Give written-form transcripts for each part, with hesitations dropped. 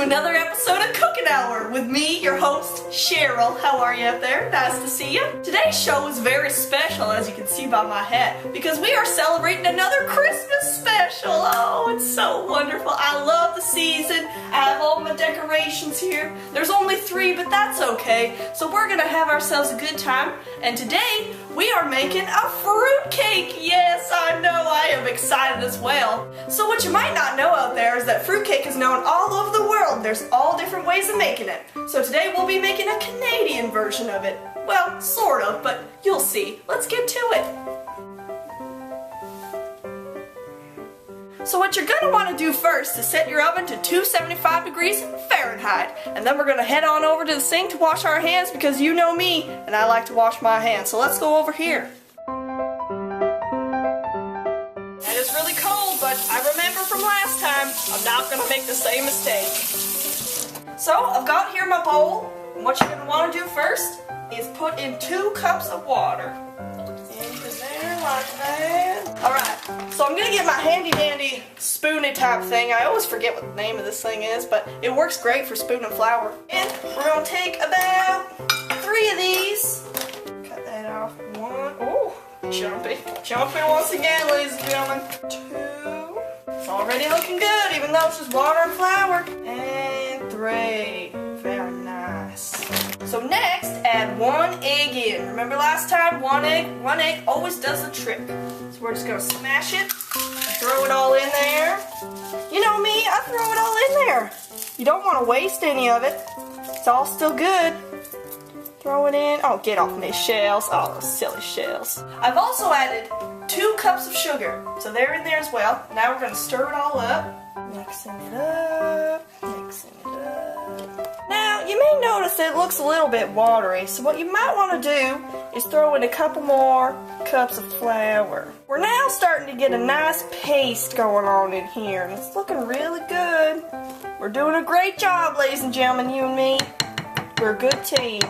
another episode of Cooking Hour with me, your host, Cheryl. How are you up there? Nice to see you. Today's show is very special, as you can see by my hat, because we are celebrating another Christmas special. Oh, it's so wonderful. I love the season. I have all my decorations here. There's only 3, but that's okay. So we're going to have ourselves a good time, and today we are making a fruit cake. Yes, I know, I am excited as well. So what you might not know out there is that fruit cake is known all over the world. There's all different ways of making it. So today we'll be making a Canadian version of it. Well, sort of, but you'll see. Let's get to it. So what you're going to want to do first is set your oven to 275 degrees Fahrenheit. And then we're going to head on over to the sink to wash our hands, because you know me, and I like to wash my hands. So let's go over here. That is really cold, but I remember from last time, I'm not going to make the same mistake. So I've got here my bowl, and what you're going to want to do first is put in 2 cups of water. Into there like that. Alright, so I'm going to get my handy dandy spoony type thing. I always forget what the name of this thing is, but it works great for spooning flour. And we're going to take about 3 of these. Cut that off. 1. Oh, jumpy. Jumpy once again, ladies and gentlemen. 2. It's already looking good, even though it's just water and flour. And 3. Very nice. So next, add 1 egg in. Remember last time, 1 egg always does the trick. So we're just going to smash it, throw it all in there. You know me, I throw it all in there. You don't want to waste any of it. It's all still good. Throw it in. Oh, get off me, shells. Oh, those silly shells. I've also added 2 cups of sugar. So they're in there as well. Now we're going to stir it all up. Mixing it up. Mixing it up. Now, you may notice that it looks a little bit watery, so what you might want to do is throw in a couple more cups of flour. We're now starting to get a nice paste going on in here, and it's looking really good. We're doing a great job, ladies and gentlemen, you and me. We're a good team.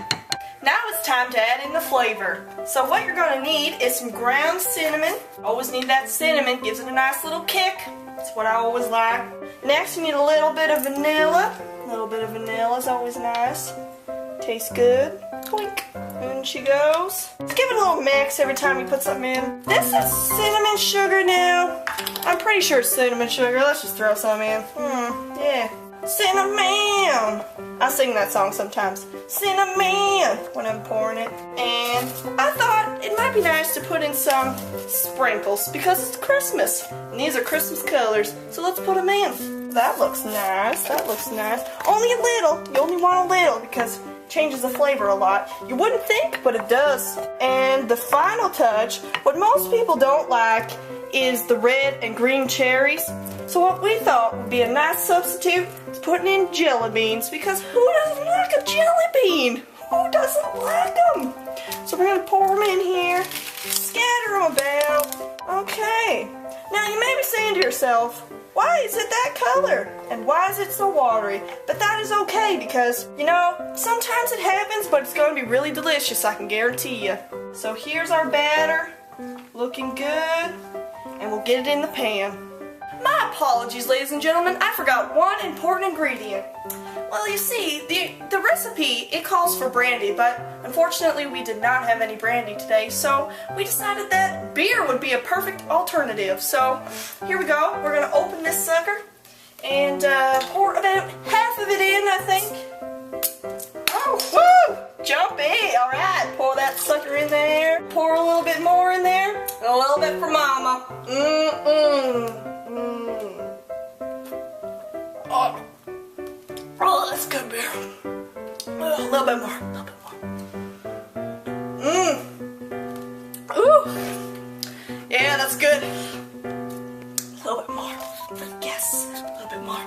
Now it's time to add in the flavor. So what you're going to need is some ground cinnamon. Always need that cinnamon, gives it a nice little kick. That's what I always like. Next, you need a little bit of vanilla. A little bit of vanilla is always nice. Tastes good. Clink. In she goes. Just give it a little mix every time you put something in. This is cinnamon sugar now. I'm pretty sure it's cinnamon sugar. Let's just throw some in. Yeah. Cinnamon. I sing that song sometimes. Cinnamon when I'm pouring it. And I thought it might be nice to put in some sprinkles because it's Christmas. And these are Christmas colors. So let's put them in. That looks nice. That looks nice. Only a little. You only want a little because it changes the flavor a lot. You wouldn't think, but it does. And the final touch, what most people don't like is the red and green cherries. So what we thought would be a nice substitute is putting in jelly beans, because who doesn't like a jelly bean? Who doesn't like them? So we're going to pour them in here, scatter them about. Okay. Now you may be saying to yourself, why is it that color? And why is it so watery? But that is okay because, you know, sometimes it happens, but it's going to be really delicious, I can guarantee you. So here's our batter, looking good, and we'll get it in the pan. My apologies, ladies and gentlemen, I forgot one important ingredient. Well, you see, the recipe, it calls for brandy, but unfortunately we did not have any brandy today, so we decided that beer would be a perfect alternative. So, here we go. We're going to open this sucker and pour about half of it in, I think. Oh, woo! Jumpy! Alright, pour that sucker in there. Pour a little bit more in there. And a little bit for Mama. Oh, that's good beer. A little bit more. Ooh. Yeah, that's good. A little bit more. Yes, a little bit more.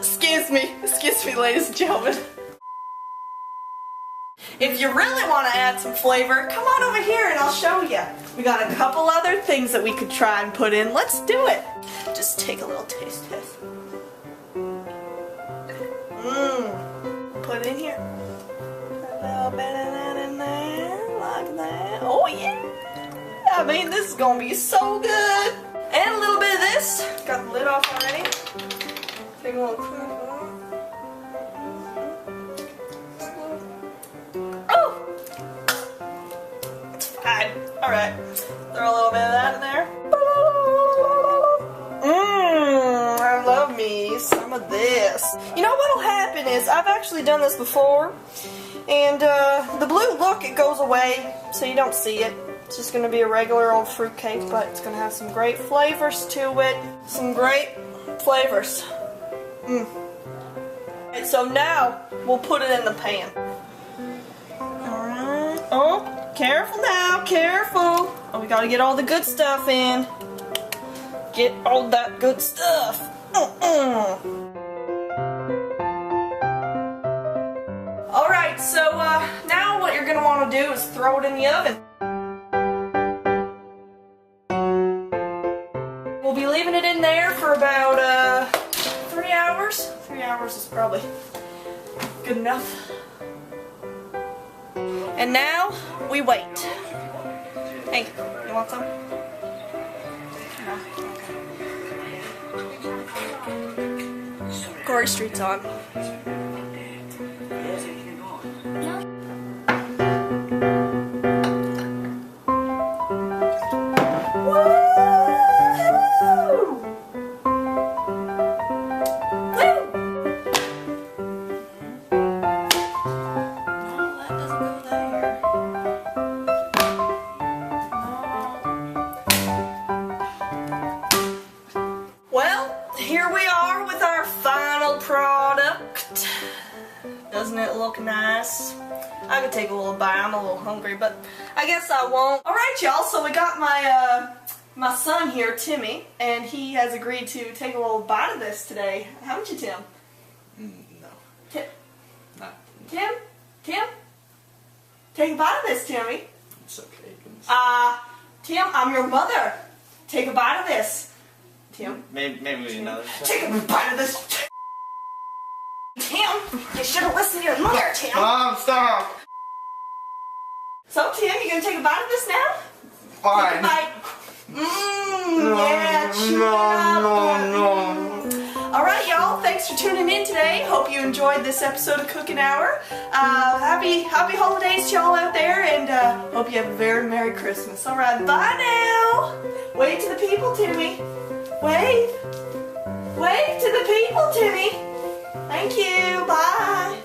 Excuse me, ladies and gentlemen. If you really want to add some flavor, come on over here and I'll show you. We got a couple other things that we could try and put in. Let's do it. Just take a little taste test. Put it in here. Put a little bit of that in there, like that. Oh yeah! I mean, this is gonna be so good. And a little bit of this. Got the lid off already. Take a little. Oh! It's fine. Alright. Throw a little bit of that in there. I love me some of this. You know what'll happen is, I've actually done this before, and the blue look, it goes away, so you don't see it. It's just going to be a regular old fruit cake, but it's going to have some great flavors to it. Some great flavors. And so now, we'll put it in the pan. Alright. Oh, careful now, careful. Oh, we got to get all the good stuff in. Get all that good stuff. Alright, so now what you're going to want to do is throw it in the oven. We'll be leaving it in there for about 3 hours. 3 hours is probably good enough. And now we wait. Hey, you want some? No. Corey Street's on. Here we are with our final product. Doesn't it look nice? I could take a little bite. I'm a little hungry, but I guess I won't. Alright, y'all, so we got my my son here, Timmy, and he has agreed to take a little bite of this today. Haven't you, Tim? No. No. Tim? Tim? Take a bite of this, Timmy. It's okay. Tim, I'm your mother. Take a bite of this. Tim? Maybe we need another. Take a bite of this. Tim, you should have listened to your mother, Tim. Mom, stop. So, Tim, you gonna take a bite of this now? Fine. Take a bite. Yeah, chew it up. No. Alright, y'all, thanks for tuning in today. Hope you enjoyed this episode of Cooking Hour. Happy holidays to y'all out there, and hope you have a very Merry Christmas. Alright, bye now. Wave to the people, Timmy. Wave. Wave to the people, Timmy. Thank you. Bye.